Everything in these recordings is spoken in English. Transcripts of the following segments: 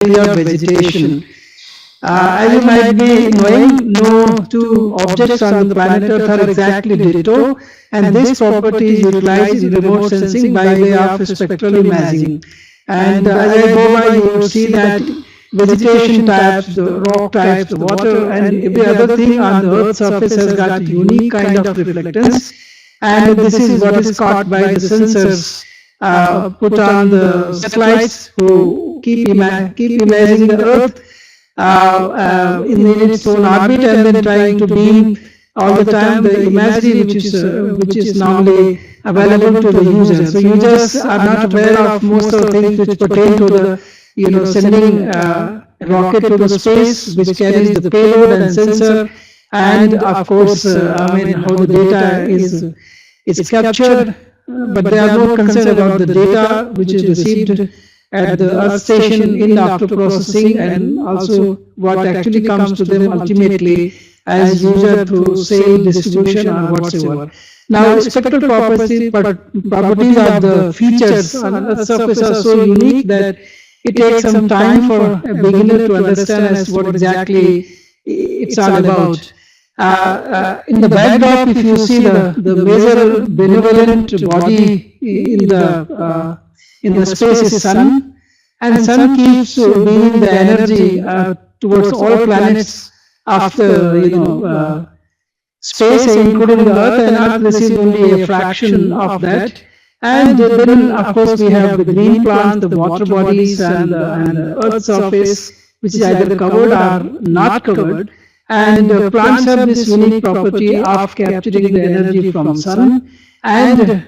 area of vegetation. As you might be knowing, no two objects on the planet Earth are exactly ditto, and this property is utilized in remote sensing by way of spectral imaging. And as I go by, you will see that vegetation types, the rock types, the water, and every other thing on the Earth's surface has got a unique kind of reflectance. And this is what is caught by the sensors put on the satellites who keep imaging the Earth in its own orbit, and then trying to beam all the time the imagery which is normally available to the users. So users are not aware of most of the things which pertain to the sending a rocket to the space, which carries the payload and sensor, and of course how the data is captured, but they are more concerned about the data which is received at the Earth station in after processing, and also what actually comes to them ultimately as user through sale, distribution, or whatsoever. Now, spectral properties of the features on Earth's surface are so unique that it takes some time for a beginner to understand as what exactly it's all about. In the backdrop, if you see the major benevolent body in the space is Sun, and Sun keeps beaming the energy towards all planets after space, including the Earth, and Earth receives only a fraction of that. And then, of course, we have the green plants, the water bodies, and the Earth's surface, which is either covered or not covered. And plants have this unique property of capturing the energy from Sun and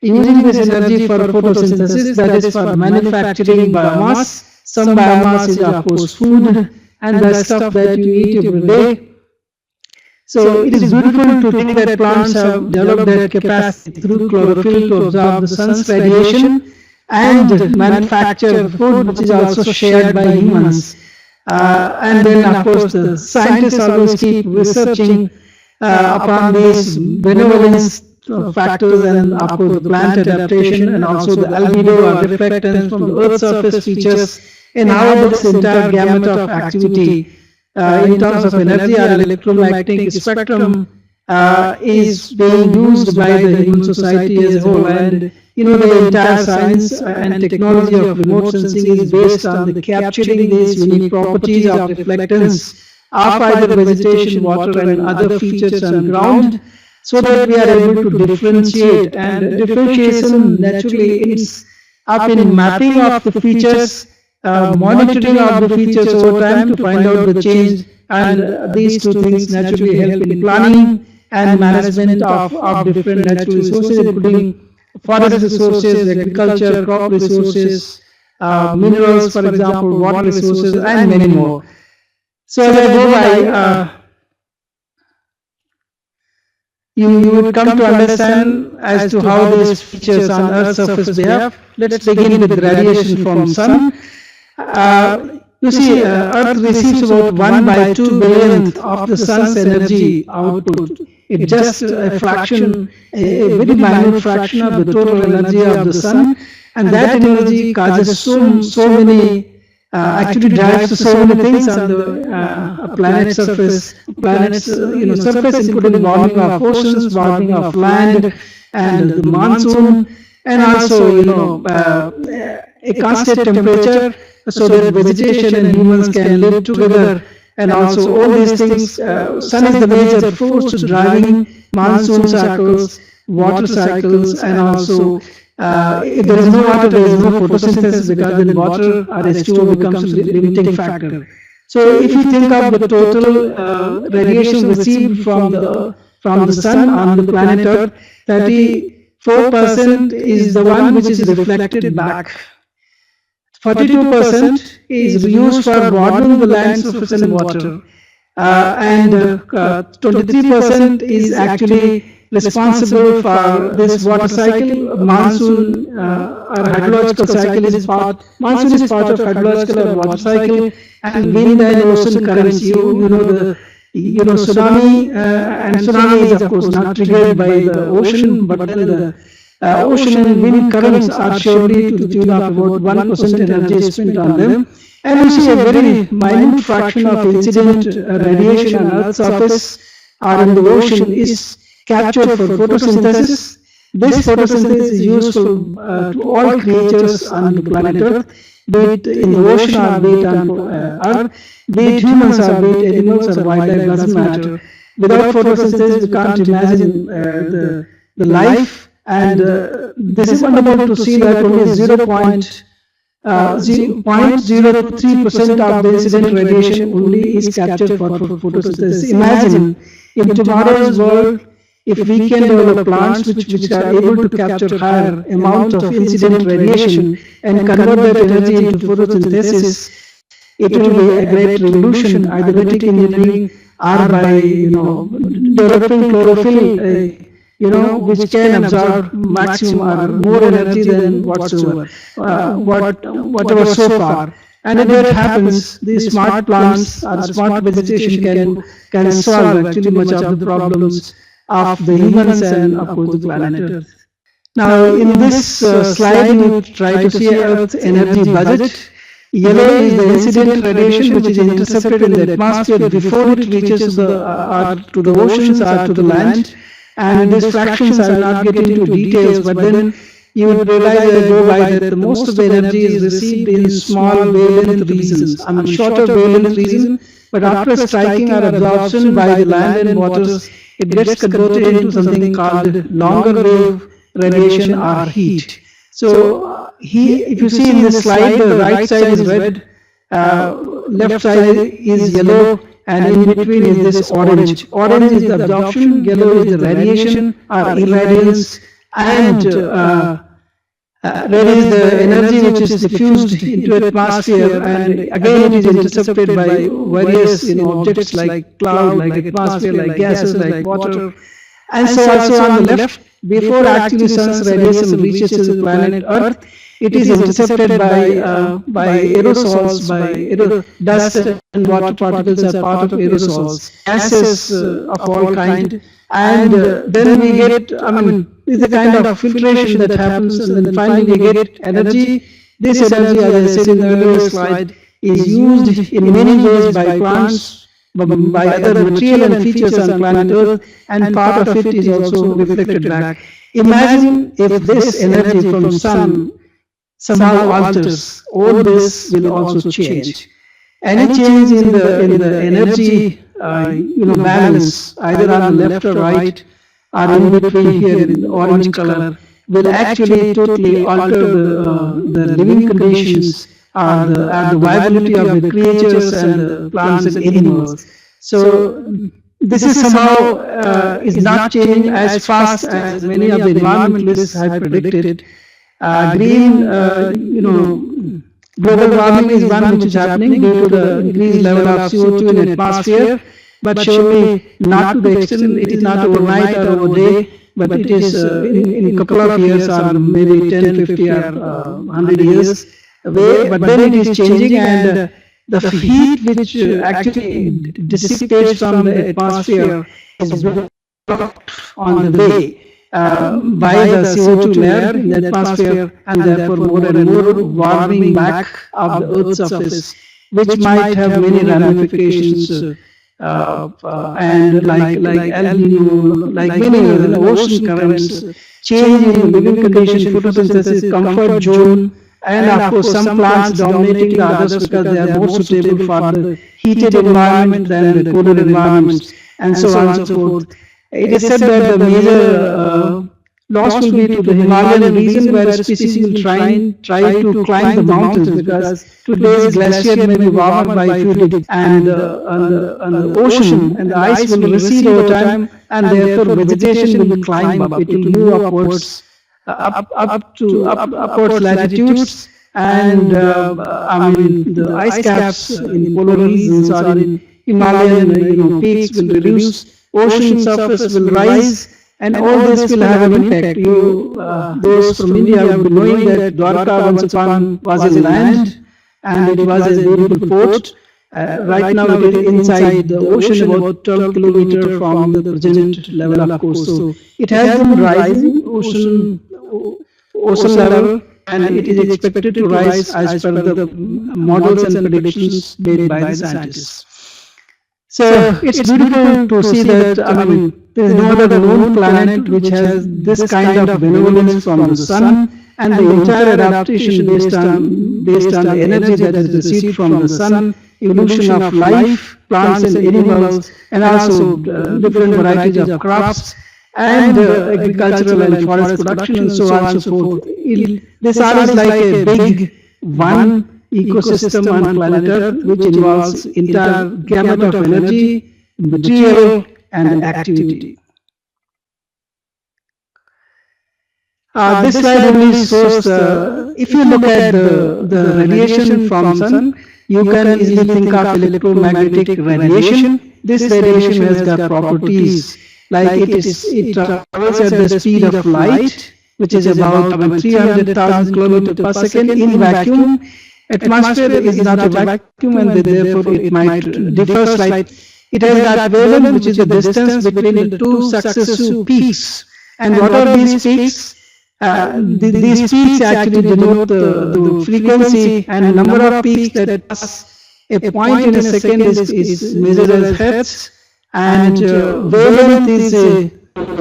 using this energy for photosynthesis, that is for manufacturing biomass. Some biomass is of course food and the stuff that you eat every day. So it is beautiful to think that plants have developed their capacity through chlorophyll to absorb the sun's radiation and manufacture food, which is also shared by humans. And then, of course, the scientists always keep researching upon these benevolence factors, and of course the plant adaptation, and also the albedo or reflectance from the Earth's surface features in how this entire gamut of activity in terms of energy or electromagnetic spectrum is being used by the human society as a whole. And the entire science and technology of remote sensing is based on the capturing these unique properties of reflectance of either vegetation, water, and other features on ground, so that we are able to differentiate. And differentiation naturally is up in mapping of the features, monitoring of the features over time to find out the change, and these two things naturally help in planning and management of different natural resources, including forest resources, agriculture, crop resources, minerals, for example, water resources, and many more. So as I go by, you would come to understand as to how these features on Earth's surface behave. Let's begin with radiation from Sun. You see, Earth receives about 1/2 billionth of the Sun's energy output. It's just a fraction, a very minute fraction of the total energy of the Sun, and that energy causes so many, actually drives so many things on the planet's surface. Surface, including warming of oceans, warming of land, and the monsoon, and also a constant temperature, so that vegetation and humans can live together. And also all these things, Sun is the major force driving monsoon cycles, water cycles, and also if there is no water, there is no photosynthesis, because then water or H2O becomes a limiting factor. So if you think of the total radiation received from the Sun on the planet Earth, 34% is the one which is reflected back. 42% is used for warming the land surface and water, and 23% is actually responsible for this water cycle. Monsoon or hydrological cycle is part. Monsoon is part of hydrological or water cycle, and wind and ocean currents. Tsunami, and tsunami is of course not triggered by the ocean, but then Ocean and wind currents are surely to the tune of about 1% energy spent on them. And we see a very minute fraction of incident radiation on Earth's surface or in the ocean is captured for photosynthesis. This photosynthesis is useful to all creatures on the planet Earth, be it in the ocean or be it on Earth, be it humans or be it animals or wildlife, doesn't matter. Without photosynthesis, we can't imagine the life. And this is wonderful to see that only 0.003% of the incident radiation only is captured for photosynthesis. Imagine in tomorrow's world, if we can develop plants which are able to capture higher amount of incident radiation and convert that energy into photosynthesis, it will be a great revolution, either genetic engineering or by developing chlorophyll, which can absorb maximum or more energy than whatever so far. And if that happens, these smart plants or smart vegetation can solve actually much of the problems of the humans and of course the planet Earth. Now in this slide you try to see Earth's energy budget. Yellow is the incident radiation which is intercepted in the atmosphere before it reaches to the oceans or to the land. And these fractions I will not get into details, but then you will realize as I go by that most of the energy is received in small wavelength regions, shorter wavelength region, but after striking or absorption by the land and waters, it gets converted into something called longer wave radiation or heat. So if you see in this slide, the right side is red, left side is yellow, and in between is this orange. Orange is the absorption, yellow is the radiation or irradiance, and red is the energy which is diffused into atmosphere, and again it is intercepted by various objects like cloud, like atmosphere, like gases, like water. And so also on the left, before actually sun's radiation reaches the planet Earth, it is intercepted by aerosols, by dust and water particles are part of aerosols, gases of all kind, and then we get, it's a kind of filtration that happens, and then finally we get energy. This energy, as I said in the earlier slide, is used in many ways by plants, by other material and features on planet Earth, and part of it is also reflected back. Imagine if this energy from sun somehow alters, all this will also change. Any change in the energy balance, either on the left or right, or in between here in the orange color, will actually totally alter the living conditions or the viability of the creatures and the plants and animals. So this is somehow is not changing as fast as many of the environmentalists have predicted. Green, global warming is one which is happening due to the increased level of CO2 in atmosphere, but surely not to the extent, it is not overnight or over day, but it is in a couple of years or maybe 10, 50 or 100 years away, but then it is changing, and the heat which actually dissipates from the atmosphere is blocked on the way by the CO2 layer in the atmosphere, and therefore more and more warming back of the Earth's surface, which might have many ramifications, and like El Nino, like many other ocean currents, change in the living condition, photosynthesis, comfort zone, and of course some plants dominating the others because they are more suitable for the heated environment than the cooler environments, and so on and so forth. It is said that the major loss will be to the Himalayan region, where species will try to climb the mountains, because today's glacier may be warmer by a few degrees, and on the ocean and the ice will recede over time, and therefore vegetation will climb up. It will move upwards upwards latitudes, and the ice caps in polar regions or in Himalayan peaks will reduce, ocean surface will rise, and all this will have an impact. Those from India will be knowing that Dwarka once upon was a land, and it was a beautiful port, Right now it is inside the ocean, about 12 kilometers from the present level, of course. So it has been rising ocean level, and it is expected to rise as per the models and predictions made by the scientists. So it's beautiful to see that, I mean, there is no other known planet which has this kind of benevolence from the sun, and the entire adaptation based on the energy that is received from the sun, evolution of life, plants and animals, and also different varieties of crops, and agricultural and forest production, and so on and so forth. This all is like a big one ecosystem on planet Earth, which involves entire gamut of energy, material, and activity. This slide only shows, if you look at the radiation from sun, you can easily think of electromagnetic radiation. This radiation has got properties like it travels at the speed of light, which is about 300,000 kilometers per second in vacuum. Atmosphere is not a vacuum, and therefore it might differ slightly. It has got wavelength, which is the distance between the two successive peaks. And what are these peaks? These peaks actually denote the frequency, and number of peaks that pass a point in a second is measured as hertz, and wavelength is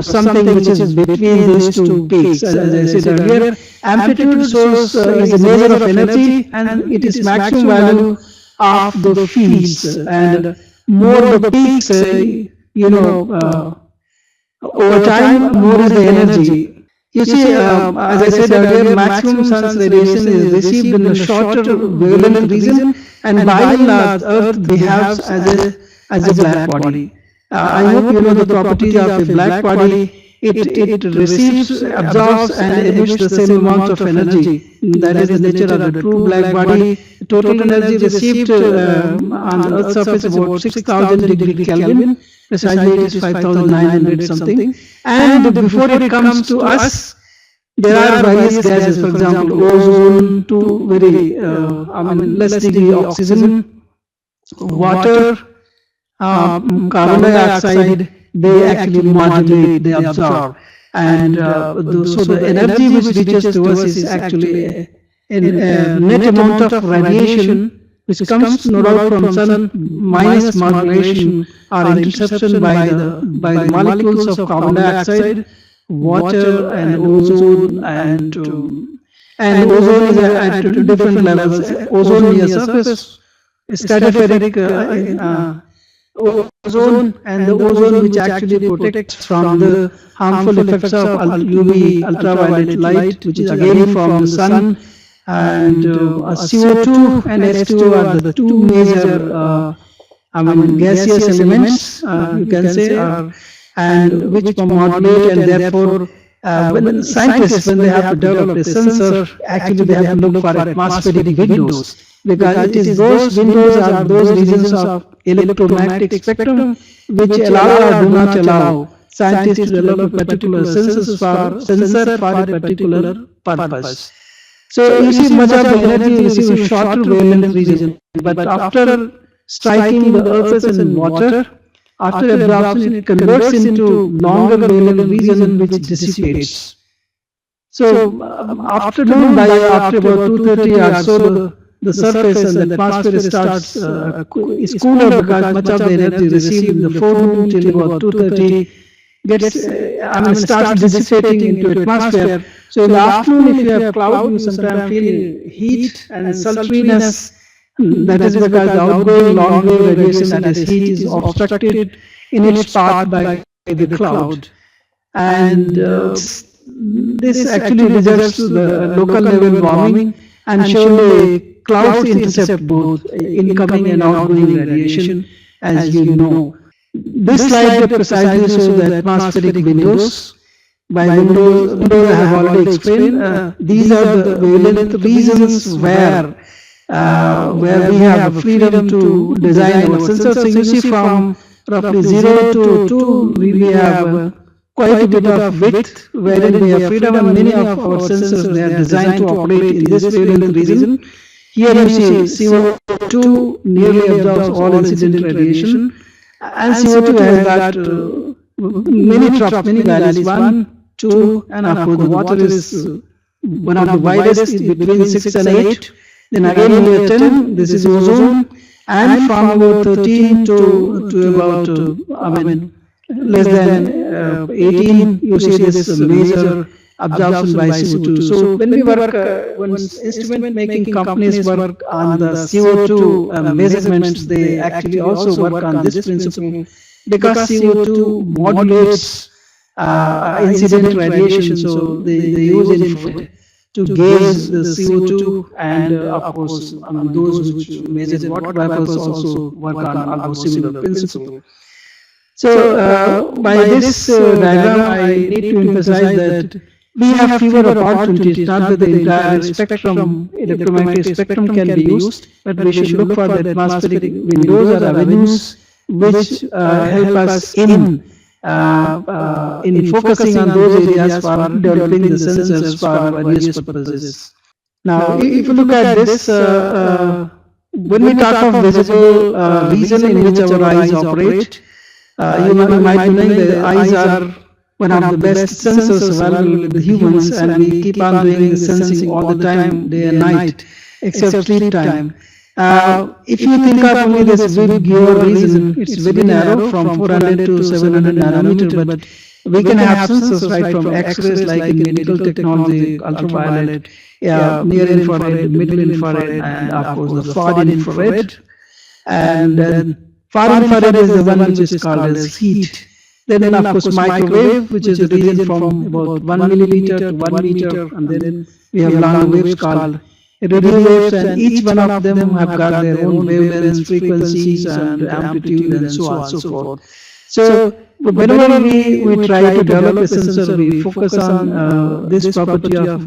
something which is between these two peaks. As I said earlier, amplitude source is a measure of energy, and it is maximum value of the fields, and more the peaks, over time, more is the energy. You see, as I said earlier, maximum sun's radiation is received in a shorter wavelength region, and by and large, Earth behaves as a black body. I hope you know the properties of a black body. It receives, absorbs, and emits the same amount of energy. That is the nature of the true black body. The total energy received on the Earth's surface is about 6,000 degree Kelvin. Precisely, it is 5,900 something. And before it comes to us, there are various gases. For example, ozone to very, less degree oxygen, water, carbon dioxide. They actually modulate, they absorb, and so the energy which reaches to us is actually a net amount of radiation which comes no doubt from sun minus modulation or interception by the molecules of carbon dioxide, water, and ozone, and ozone is at different levels. Ozone near surface, stratospheric ozone, and the ozone which actually protects from the harmful effects of UV ultraviolet light, which is again from the sun, and CO2 and H2O are the two major gaseous elements, you can say, and which modulate, and therefore when scientists, when they have to develop a sensor, actually they have to look for atmospheric windows, because it is those windows or those regions of electromagnetic spectrum which allow or do not allow scientists to develop a particular sensor for a particular purpose. So you see, much of the energy is in shorter wavelength region, but after striking the surface and water, after absorption, it converts into longer wavelength region which dissipates. So after about 2:30 or so, the surface and the atmosphere starts is cooler, because much of the energy received in the forenoon till about 2:30 starts dissipating into atmosphere. So in the afternoon, if you have cloud, you sometimes feel heat and sultriness. That is because the outgoing long wave radiation, that is heat, is obstructed in its path by the cloud, and this actually results to the local level warming, and surely clouds intercept both incoming and outgoing radiation, as you know. This slide precisely shows the atmospheric windows. By windows I have already explained. These are the wavelength regions where we have freedom to design our sensors. So you see, from roughly 0 to 2, we have quite a bit of width wherein we have freedom, and many of our sensors, they are designed to operate in this wavelength region. Here you see CO2 nearly absorbs all incident radiation, and CO2 has got many values, 1, 2, and of course the water is one of the widest, is between 6 and 8. Then again here 10, this is ozone, and from about 13 to about, less than 18, you see this major absorption by CO2. So when we work, when instrument making companies work on the CO2 measurements, they actually also work on this principle, because CO2 modulates incident radiation. So they use infrared to gauge the CO2, and of course those which measure water vapors also work on almost similar principle. So by this diagram, I need to emphasize that we have fewer opportunities, not that the entire spectrum, electromagnetic spectrum can be used, but we should look for the atmospheric windows or avenues which help us in focusing on those areas for developing the sensors for various purposes. Now, if you look at this, when we talk of visible region in which our eyes operate, you might be knowing the eyes are one of the best sensors available with the humans, and we keep on doing the sensing all the time, day and night, except sleep time. If you think of only this big giver region, it's very narrow, from 400 to 700 nanometer, but we can have sensors right from X-rays, like in medical technology, ultraviolet, near infrared, middle infrared, and of course the far infrared. And then far infrared is the one which is called as heat. Then of course microwave, which is the region from about 1 millimeter to 1 meter, and then we have long waves called radio waves, and each one of them have got their own wavelengths, frequencies, and amplitude, and so on and so forth. So whenever we try to develop a sensor, we focus on this property of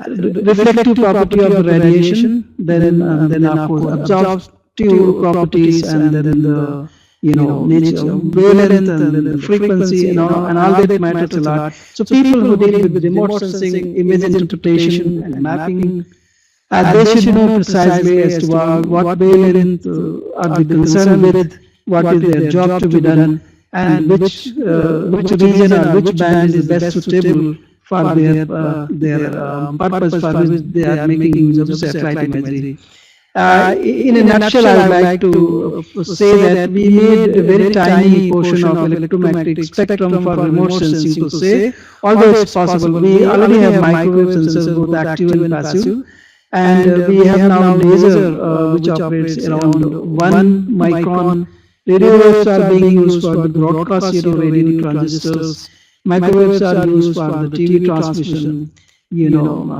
reflective property of the radiation, then of course absorptive properties, and then the nature, wavelength, and the frequency, and all that matters a lot. So people who deal with remote sensing, image interpretation, and mapping, they should know precisely as to what wavelength are they concerned with, what is their job to be done, and which region or which band is best suitable for their purpose for which they are making use of satellite imagery. In a nutshell, I would like to say that we made a very tiny portion of electromagnetic spectrum for remote sensing per se, although it's possible. We already have microwave sensors, both active and passive, and we have now laser which operates around 1 micron. Radio waves are being used for the broadcast radio transistors. Microwaves are used for the TV transmission,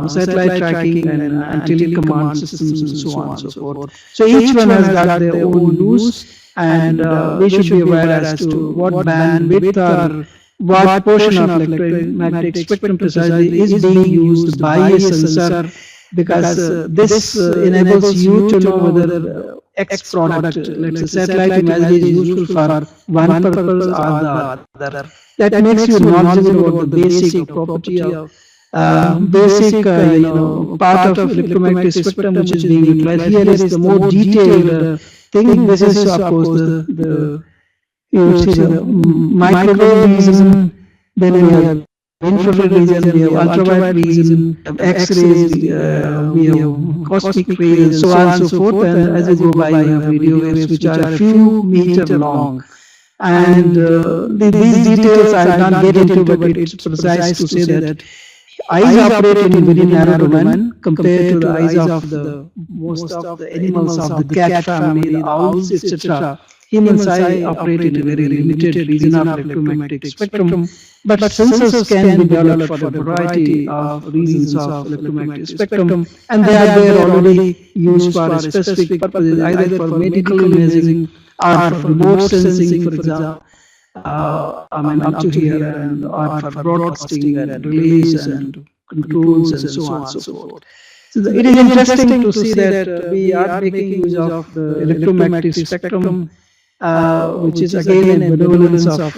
satellite tracking, and telecommand systems, and so on and so forth. So each one has got their own use, and we should be aware as to what bandwidth or what portion of electromagnetic spectrum precisely is being used by a sensor, because this enables you to know whether X product, let's say satellite imagery, is useful for one purpose or the other. That makes you knowledgeable about the basic property of basic part of electromagnetic spectrum which is being utilized. Here is the more detailed thing. This is of course the microwave region, then we have infrared region, we have ultraviolet region, X-rays, we have cosmic rays, and so on and so forth. And as you go by, you have radio waves which are a few meters long. And these details I will not get into, but it's precise to say that eyes operate in a very narrow domain compared to the eyes of the most of the animals of the cat family, the owls, etc. Humans' eye operate in a very limited region of electromagnetic spectrum, but sensors can be developed for a variety of reasons of electromagnetic spectrum, and they are there already used for specific purposes, either for medical imaging or for remote sensing, for example. Up to here, and or for broadcasting and relays and controls and so on and so forth. So it is interesting to see that we are making use of the electromagnetic spectrum, which is again a benevolence of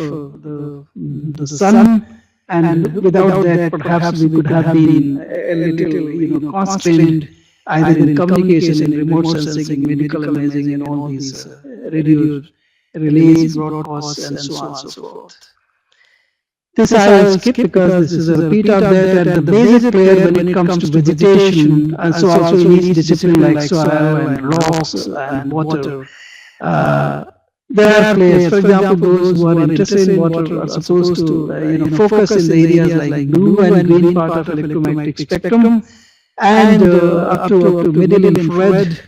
the sun, and without that perhaps we could have been a little constrained either in communication, in remote sensing, in medical imaging, in all these radio relays, broadcasts, and so on and so forth. This I will skip because this is a repeat of that, and the basic player when it comes to vegetation, and so also in each discipline like soil and rocks and water. There are players, for example, those who are interested in water are supposed to focus in the areas like blue and green part of electromagnetic spectrum, and up to middle infrared,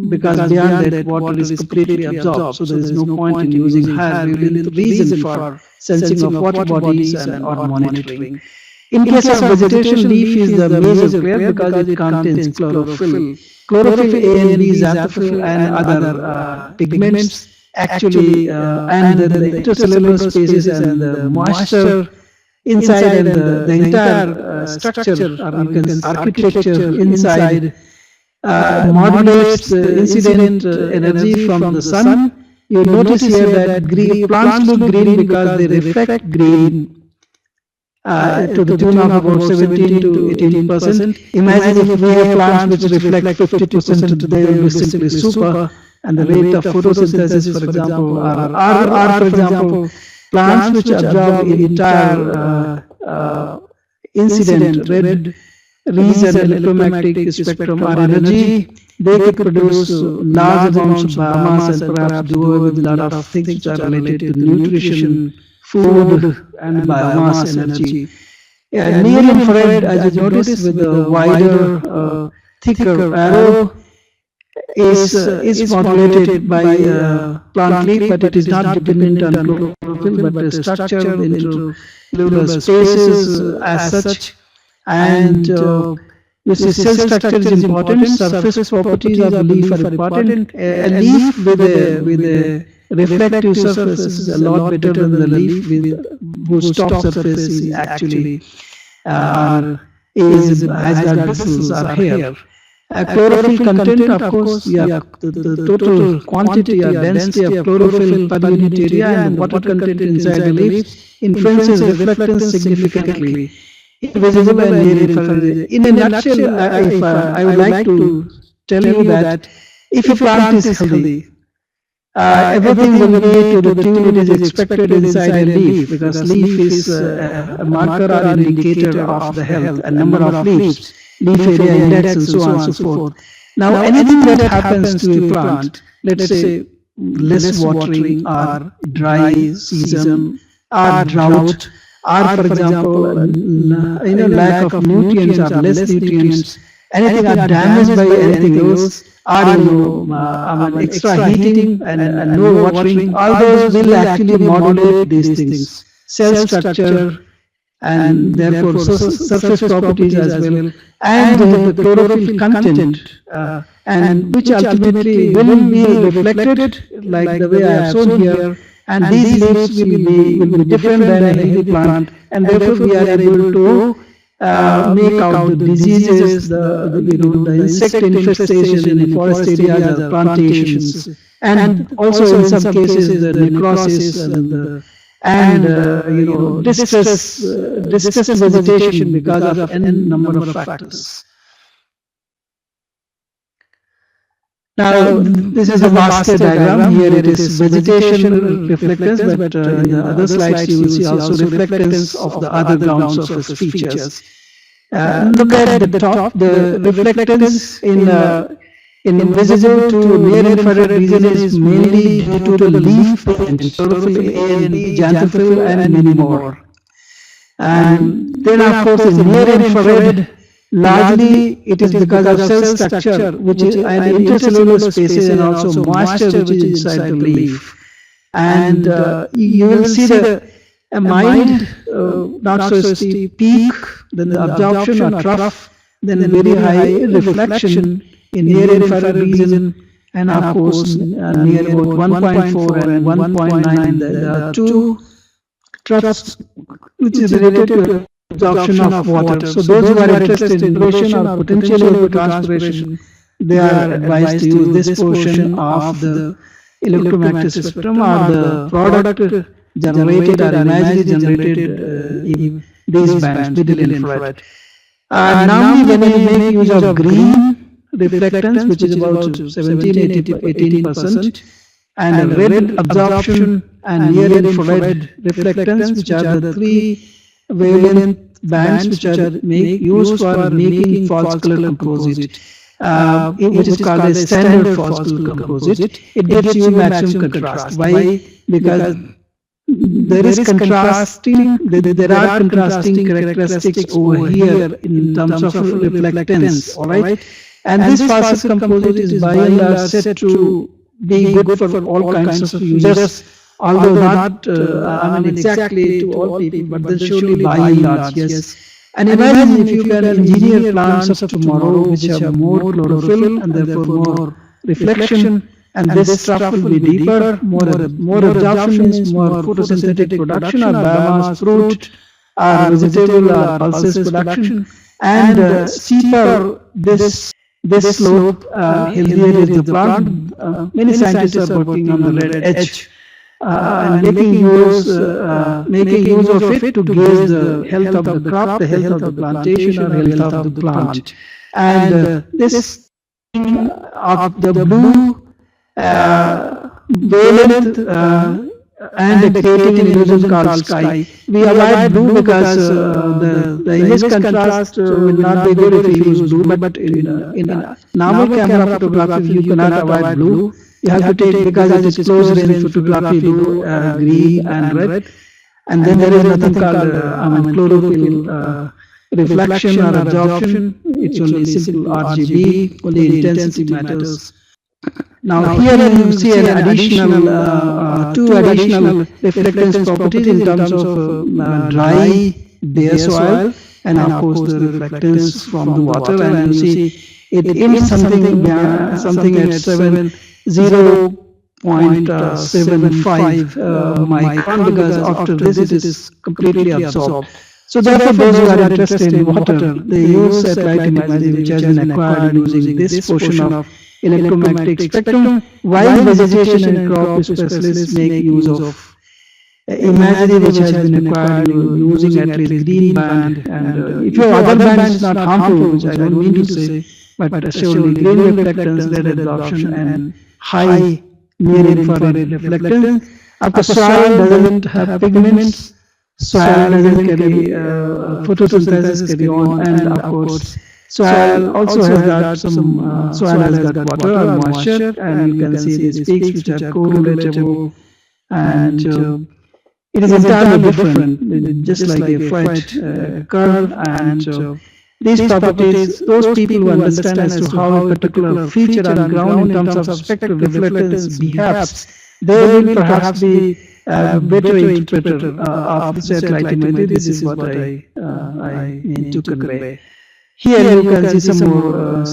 because beyond that water is completely absorbed, so there is no point in using higher wavelength reason for sensing of water bodies and or monitoring. In case of vegetation, leaf is the major player because it contains chlorophyll. Chlorophyll A and B, xanthophyll and other pigments actually, and the intercellular spaces and the moisture inside, and the entire structure or you can architecture inside modulates the incident energy from the sun. You notice here that green plants look green because they reflect green to the tune of about 17 to 18%. Imagine if we have plants which reflect 50%, they will be simply super, and the rate of photosynthesis, for example, are for example, plants which absorb the entire incident, red, region, electromagnetic spectrum or energy, they could produce large amounts of biomass and perhaps do away with a lot of things which are related to nutrition, food, and biomass energy. Near infrared, as you notice, with the wider, thicker arrow, is modulated by plant leaf, but it is not dependent on chlorophyll, but structured into cellular spaces as such. And you see, cell structure is important. Surface properties of the leaf are important. A leaf with a reflective surface is a lot better than the leaf with whose top surface is actually has got bristles or hair. Chlorophyll content, of course, the total quantity or density of chlorophyll per unit area and the water content inside the leaf influences reflectance significantly. Invisible and near infrared. In a nutshell, I would like to tell you that if a plant is healthy, everything will be to the tune it is expected inside a leaf, because leaf is a marker or indicator of the health, a number of leaves, leaf area index, and so on and so forth. Now, anything that happens to a plant, let's say less watering or dry season or drought, or for example, lack of nutrients or less nutrients, anything are damaged by anything else, or extra heating and no watering, all those will actually modulate these things, cell structure, and therefore surface properties as well, and the chlorophyll content, and which ultimately will be reflected like the way I have shown here. And these leaves will be different than a healthy plant, and therefore we are able to make out the diseases, the insect infestation in forest areas or plantations, and also in some cases the necrosis and distressed vegetation because of n number of factors. Now, this is a master diagram. Here it is vegetation reflectance, but in the other slides you will see also reflectance of the other ground surface features. Look at the top. The reflectance in visible to near infrared region is mainly due to the leaf and chlorophyll A and B, xanthophyll, and many more. And then, of course, in near infrared, largely it is because of cell structure, which is and intercellular spaces, and also moisture which is inside the leaf. And you will see a mild, not so steep peak, then the absorption or trough, then very high reflection in near infrared region, and of course near about 1.4 and 1.9, there are two troughs which is related to absorption of water. So those who are interested in duration or potential evapotranspiration, they are advised to use this portion of the electromagnetic spectrum or the product generated or imaginary generated in these bands, middle infrared. Normally when you make use of green reflectance, which is about 18%, and red absorption and near infrared reflectance, which are the three wavelength bands which are used for making false color composite, which is called a standard false color composite. It gives you maximum contrast. Why? Because there is contrasting, there are contrasting characteristics over here in terms of reflectance, all right? And this false color composite is by and large said to be good for all kinds of users, although not exactly to all people, but then surely by and large, yes. And imagine if you can engineer plants of tomorrow which have more chlorophyll and therefore more reflection, and this stuff will be deeper, more absorption means more photosynthetic production or biomass, fruit or vegetable or pulses production, and steeper this slope, healthier is the plant. Many scientists are working on the red edge and making use of it to gauge the health of the crop, the health of the plantation, or health of the plant. And this of the blue wavelength and creating an illusion called sky. We avoid blue because the image contrast will not be good if you use blue, but in normal camera photography you cannot avoid blue. You have to take, because it is close range photography, blue, green and red, and then there is nothing called chlorophyll reflection or absorption. It's only simple RGB, only intensity matters. Now here you see an additional, two additional reflectance properties in terms of dry bare soil and of course the reflectance from the water, and you see it is something at 0.75 micron, because after this it is completely absorbed. So therefore those who are interested in water, they use satellite imagery which has been acquired using this portion of electromagnetic spectrum, while vegetation and crop specialists make use of imagery which has been acquired using at least green band, and if your other band is not harmful, which I don't mean to say, but surely green reflectance, red absorption and high near infrared reflectance. If the soil doesn't have pigments, soil doesn't carry photosynthesis carry on, and of course soil also has got some soil has got water or moisture, and you can see these peaks which are correlative, and it is entirely different, just like a flight curve, and these properties, those people who understand as to how a particular feature on ground in terms of spectral reflectance behaves, they will perhaps be better interpreter of the satellite imagery. This is what I mean to convey. Here you can see some more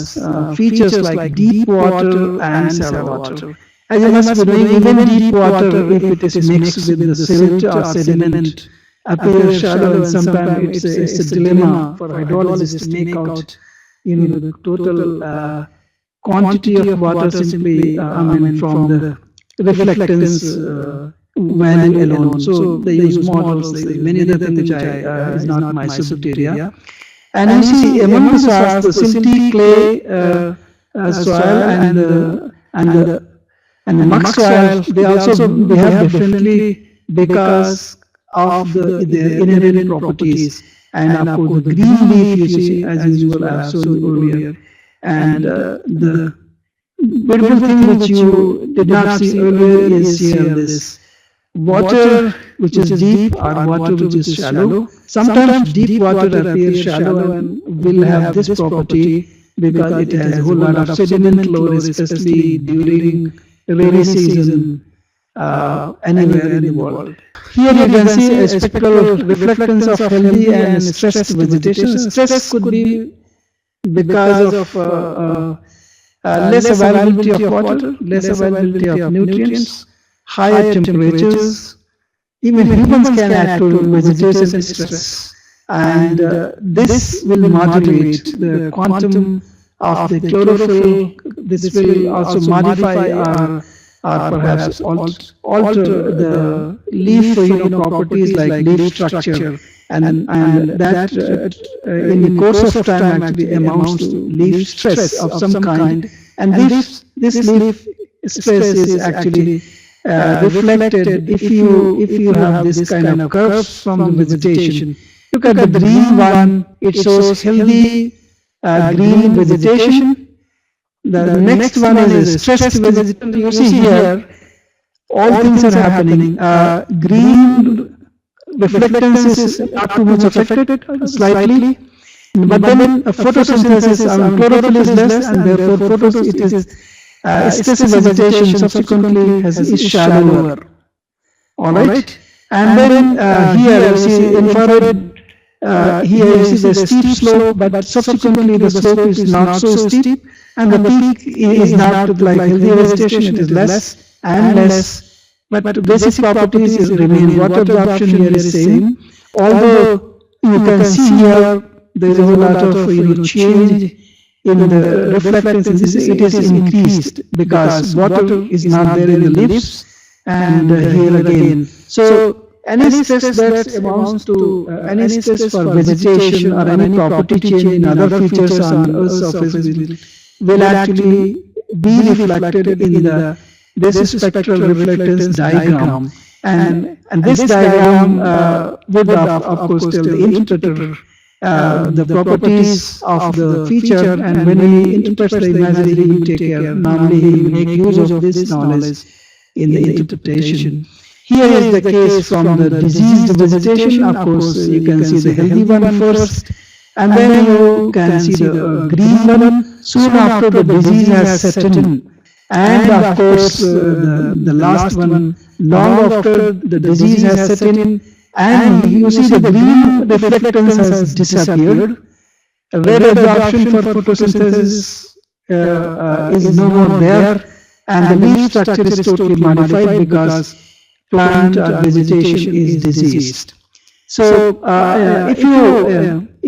features like deep water and shallow water. As you must be knowing, even deep water, if it is mixed with the silt or sediment, appears shallow, and sometimes it's a dilemma for hydrologists to make out, the total quantity of water simply, from the reflectance value alone. So they use models, they use many other things which is not my subject area. And you see among the soils, the silty clay soil and the muck soil, they behave differently because of the inherent properties, and of course the green leaf you see as usual I have shown earlier, and the beautiful thing which you did not see earlier is here this water which is deep or water which is shallow. Sometimes deep water appears shallow and will have this property because it has a whole lot of sediment load, especially during rainy season anywhere in the world. Here you can see a spectral reflectance of healthy and stressed vegetation. Stress could be because of less availability of water, less availability of nutrients, higher temperatures. Even humans can add to vegetation stress, and this will modulate the quantum of the chlorophyll. This will also modify or perhaps alter the leaf properties like leaf structure, and that in the course of time actually amounts to leaf stress of some kind, and this leaf stress is actually reflected if you have this kind of curves from the vegetation. Look at the green one; it shows healthy green vegetation. The next one is a stressed vegetation. You see here, all things are happening. Green reflectance is not too much affected, slightly, but then photosynthesis, chlorophyll is less, and therefore it is stress vegetation subsequently is shallower. All right, and then here you see infrared. Here you see the steep slope, but subsequently the slope is not so steep, and the peak is not like healthy vegetation, it is less and less, but basic properties remain. Water absorption here is same, although you can see here there is a whole lot of change in the reflectance. It is increased because water is not there in the leaves, and here again. So any stress that amounts to any stress for vegetation or any property change in other features on Earth's surface will actually be reflected in this spectral reflectance diagram. And this diagram would of course tell the interpreter the properties of the feature, and when he interprets the imagery, he will take care. Normally, he will make use of this knowledge in the interpretation. Here is the case from the diseased vegetation. Of course, you can see the healthy one first, and then you can see the green one soon after the disease has set in. And of course, the last one long after the disease has set in, and you see the green reflectance has disappeared. Red absorption for photosynthesis is no more there, and the leaf structure is totally modified because plant or vegetation is diseased. So if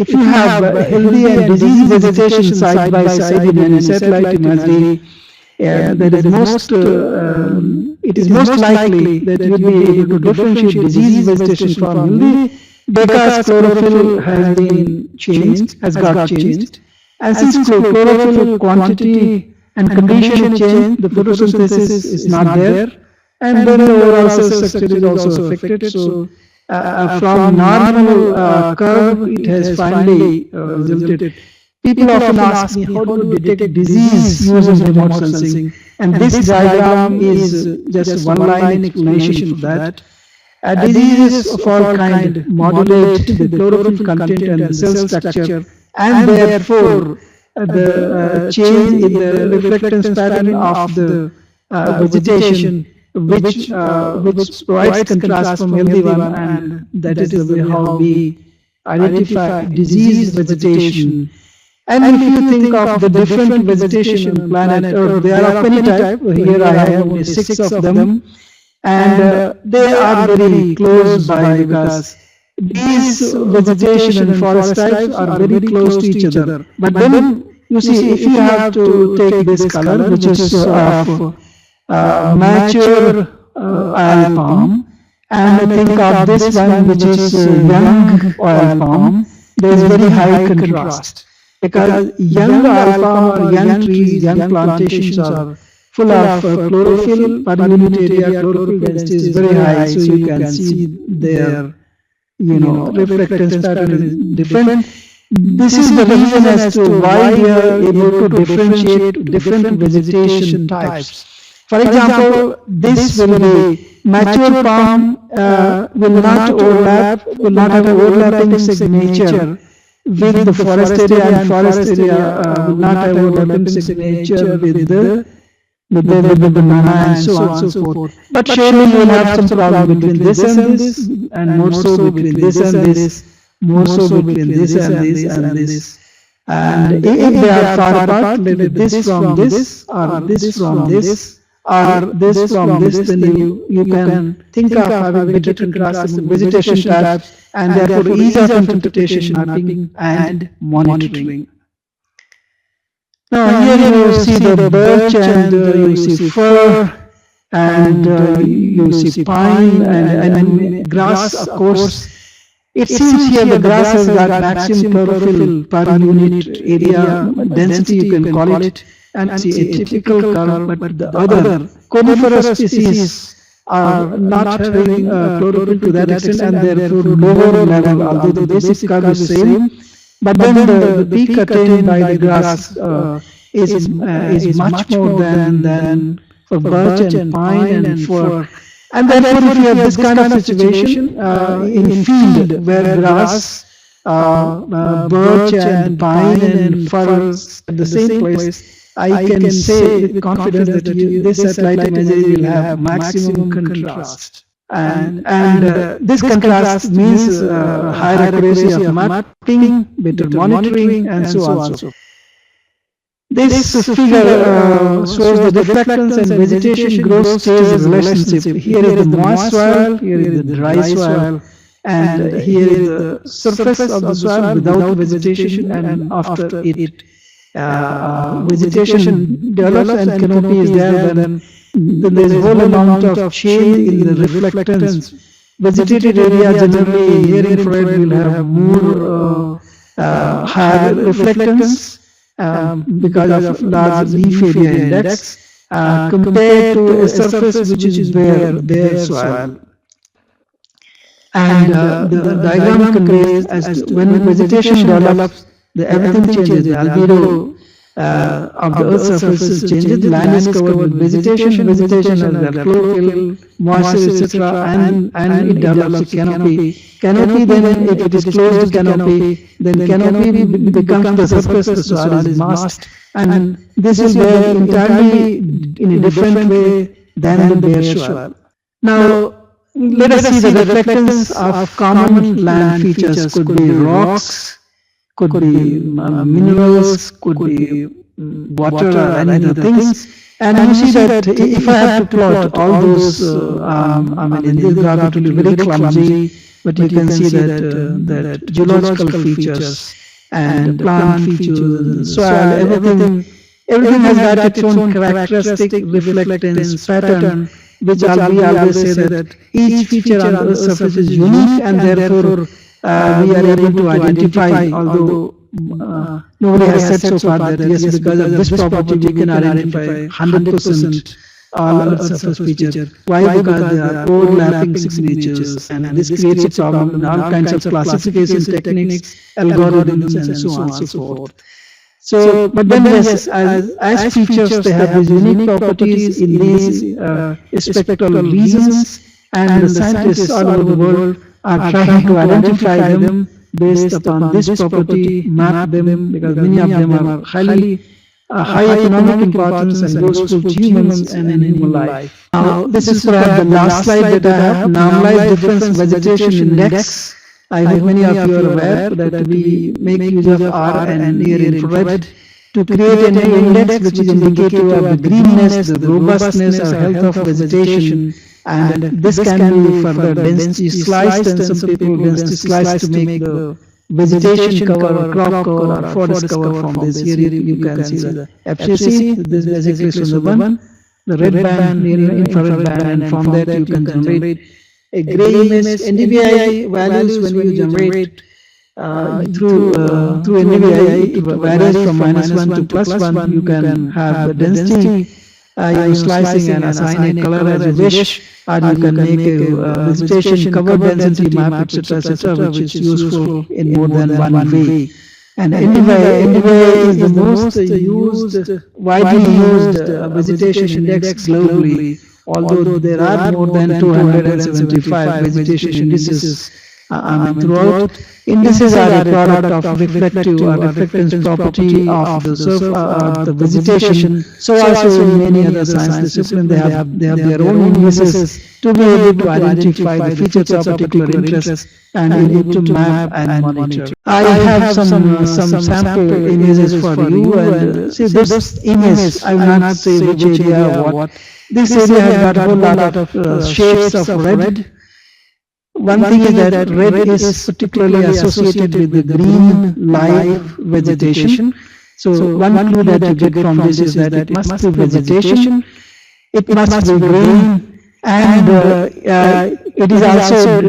you have healthy and diseased vegetation side by side in any satellite imagery, it is most likely that you will be able to differentiate diseased vegetation from healthy, because chlorophyll has got changed, and since chlorophyll quantity and condition change, the photosynthesis is not there, and then the overall cell structure is also affected. So from normal curve, it has finally resulted. People often ask me how to detect disease using remote sensing, and this diagram is just one line explanation for that. Diseases of all kind modulate the chlorophyll content and the cell structure, and therefore the change in the reflectance pattern of the vegetation, which provides contrast from healthy one, and that is the way how we identify diseased vegetation. And if you think of the different vegetation on planet Earth, there are many types. Here I have only 6 of them, and they are very close by because these vegetation and forest types are very close to each other. But then you see, if you have to take this color, which is of mature oil palm, and think of this one, which is young oil palm, there is very high contrast. Because young oil palm or young trees, young plantations are full of chlorophyll, per unit area chlorophyll density is very high, so you can see their reflectance pattern is different. This is the reason as to why we are able to differentiate different vegetation types. For example, this will be mature palm will not have overlapping signature with the forest area, and forest area will not have overlapping signature with the banana, and so on and so forth. But surely you will have some problem between this and this, and more so between this and this, more so between this and this and this. And if they are far apart, maybe this from this, or this from this, or this from this, then you can think of having better contrast in vegetation types, and therefore ease of interpretation, mapping, and monitoring. Now here you see the birch, and you see fir, and you see pine, and grass, of course. It seems here the grass has got maximum chlorophyll per unit area density, you can call it, and see a typical curve, but the other coniferous species are not having chlorophyll to that extent, and therefore lower level, although the basic curve is same. But then the peak attained by the grass is much more than for birch and pine and fir. And therefore, if you have this kind of situation in field where grass, birch and pine and firs at the same place, I can say with confidence that this satellite imagery will have maximum contrast. And this contrast means higher accuracy of mapping, better monitoring, and so on. This figure shows the reflectance and vegetation growth stage relationship. Here is the moist soil, here is the dry soil, and here is the surface of the soil without vegetation, and after it vegetation develops and canopy is there, then there is a whole amount of change in the reflectance. Vegetated area generally near infrared will have more higher reflectance because of large leaf area index compared to a surface which is bare soil. And the diagram conveys as to when vegetation develops, everything changes. The albedo of the earth's surface changes. The land is covered with vegetation has got chlorophyll, moisture, etc., and it develops a canopy. Canopy, then if it is closed canopy, then canopy becomes the surface, the soil is masked, and this is where entirely in a different way than the bare soil. Now, let us see the reflectance of common land features. Could be rocks, could be minerals, could be water or any other things. And you see that if I have to plot all those, in this graph it will be very clumsy, but you can see that geological features and plant features, soil, everything has got its own characteristic reflectance pattern, which I always say that each feature on the Earth's surface is unique, and therefore we are able to identify, although nobody has said so far that yes, because of this property we can identify 100% all Earth's surface features. Why? Because there are overlapping signatures, and this creates a problem in all kinds of classification techniques, algorithms, and so on and so forth. So, but then yes, as features they have these unique properties in these spectral regions, and the scientists all over the world are trying to identify them based upon this property, map them, because many of them are high economic importance and useful to humans and animal life. Now, this is perhaps the last slide that I have, normalized difference vegetation index. I hope many of you are aware that we make use of R and near infrared to create an index which is indicative of the greenness, the robustness or health of vegetation, and this can be further density sliced, and some people density sliced to make the vegetation cover or crop cover or forest cover from this. Here you can see the FCC, this basically is the one, the red band, infrared band, and from that you can generate a gray image. NDVI values, when you generate through NDVI, it varies from -1 to +1. You can have the density slicing and assign a color as you wish, or you can make a vegetation cover density map, etc., which is useful in more than one way. And NDVI is the most widely used vegetation index globally, although there are more than 275 vegetation indices throughout. Indices are a product of reflective or reflectance property of the vegetation. So also in many other science disciplines, they have their own indices to be able to identify the features of particular interest and able to map and monitor. I have some sample images for you, and see this image, I will not say which area or what. This area has got a whole lot of shades of red. One thing is that red is particularly associated with the green live vegetation. So one clue that you get from this is that it must be vegetation, it must be green, And it is also,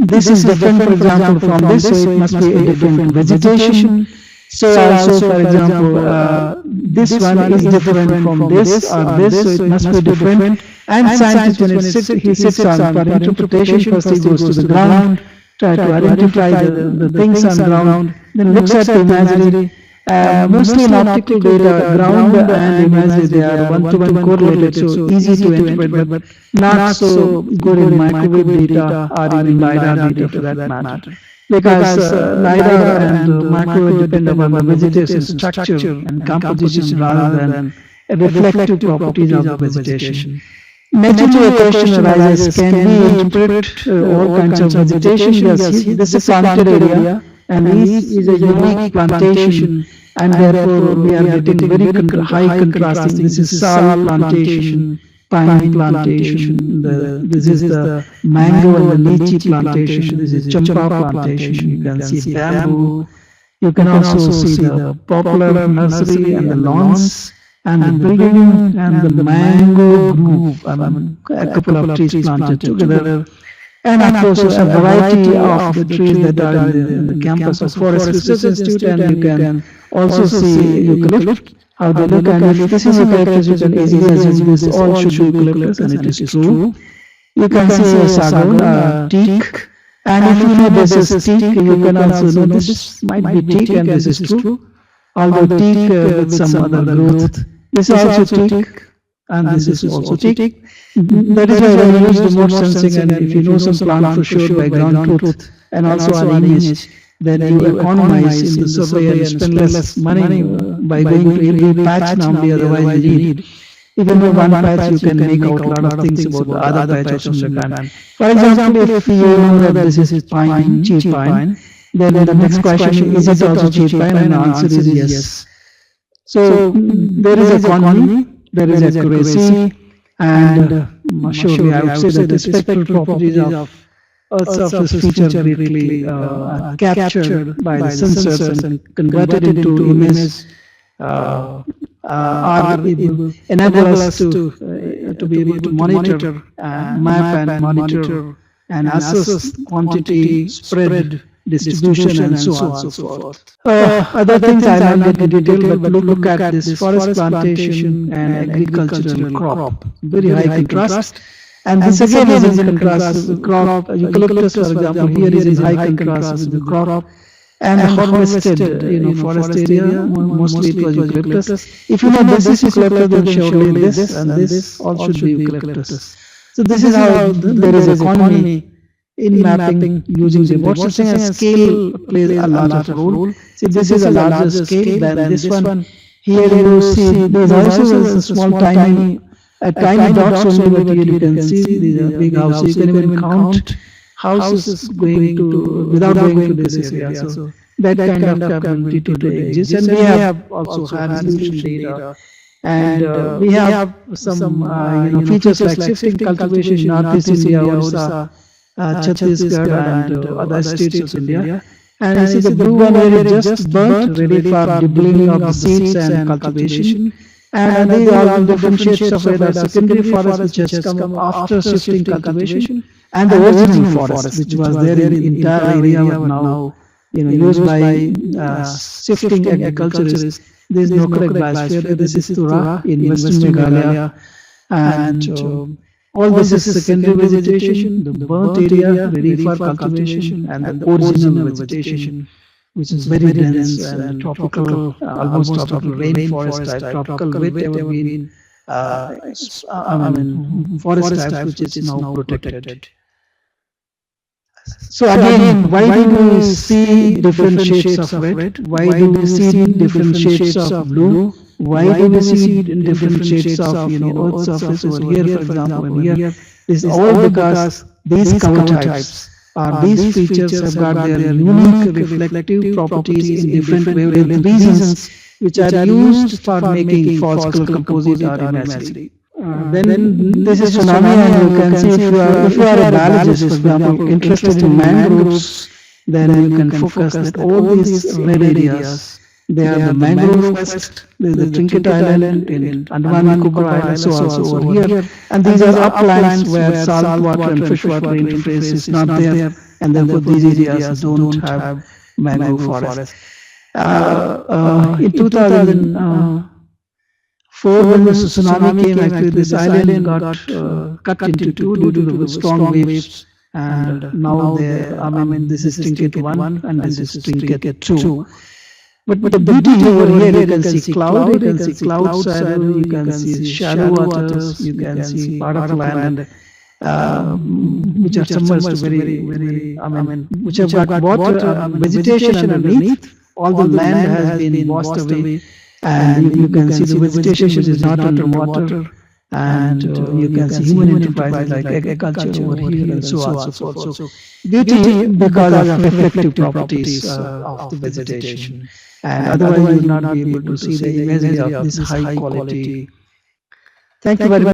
this is different, for example, from this, so it must be a different vegetation. So also, for example, this one is different from this or this, so it must be different. And scientist, when he sits on for interpretation, first he goes to the ground, try to identify the things on ground, then looks at the imagery. Mostly in optical data, ground and imagery, they are one-to-one correlated, so easy to interpret, but not so good in microwave data or even LiDAR data for that matter. Because LiDAR and microwave depend upon the vegetation structure and composition rather than reflective properties of the vegetation. Naturally, a question arises, can we interpret all kinds of vegetation? Yes, this is a planted area, and this is a unique plantation, and therefore we are getting very high contrasting. This is sal plantation, pine plantation, this is the mango and the lychee plantation, this is champa plantation, you can see bamboo, you can also see the poplar nursery and the lawns, and the building and the mango grove, a couple of trees planted together. And of course, a variety of the trees that are in the campus of Forest Research Institute, and you can also see eucalypt, how they look. And if this is a characteristic, you can easily assume this all should be eucalyptus, and it is true. You can see a sago, teak, and if you know this is teak, you can also know this might be teak, and this is true. Although teak with some other growth, this is also teak, and this is also teak. That is why I use remote sensing, and if you know some plant for sure by ground truth and also on image, then you economize in the survey and spend less money by going to every patch normally otherwise you need. If you know one patch, you can make out a lot of things about the other patch or something like that. For example, if you know that this is pine, cheap pine, then the next question is it also cheap pine, and the answer is yes. So there is economy, there is accuracy, and surely I would say that the spectral properties of Earth's surface feature greatly captured by the sensors and converted into image enable us to be able to monitor, map and monitor and assess quantity, spread, distribution, and so on and so forth. Other things I will not get into detail, but look at this forest plantation and agricultural crop, very high contrast. And this again is in contrast with crop, eucalyptus, for example, here is in high contrast with the crop. And harvested, forest area, mostly it was eucalyptus. If you know this is eucalyptus, then surely this and this all should be eucalyptus. So this is how there is economy in mapping using remote sensing, and scale plays a larger role. See, this is a larger scale than this one. Here you see there is also a small tiny dots only, but here you can see these are big houses. You can even count houses going to without going to this area. So that kind of capability to exist, and we have also high resolution data. And we have some features like shifting cultivation in Northeast India, Odisha, Chhattisgarh, and other states of India. And you see the blue one where it just burnt, ready for deblowing of the seeds and cultivation. And these are all different shades of red, secondary forest which has come after shifting cultivation, and the original forest which was there in the entire area but now used by shifting agriculturists. There is no correct biosphere. This is Tura in Western Meghalaya, and all this is secondary vegetation, the burnt area ready for cultivation, and the original vegetation, which is very dense and tropical, almost tropical rainforest type, tropical wet evergreen, forest type which is now protected. So again, why do we see different shades of red? Why do we see different shades of blue? Why do we see different shades of Earth's surface over here, for example, and here? This is all because these cover types or these features have got their unique reflective properties in different wavelength regions, which are used for making false color composite or imagery. Then this is tsunami, and you can see if you are a biologist, for example, interested in mangroves, then you can focus that all these red areas They have the mangrove forest, the Trinket Island in Andaman and Nicobar Islands, so also over here. And these are uplands where salt water and freshwater interface is not there, and therefore these areas don't have mangrove forest. In 2004, when the tsunami came, actually this island got cut into two due to the strong waves. And now this is Trinket 1 and this is Trinket 2. But the beauty over here, you can see cloud shadow, you can see shadow waters, you can see part of land, which are submerged which have got water, vegetation underneath. All the land has been washed away, and you can see the vegetation which is not underwater, and you can see human enterprises like agriculture over here, and so on and so forth. So beauty because of reflective properties of the vegetation, and otherwise you will not be able to see the imagery of this high quality. Thank you very much.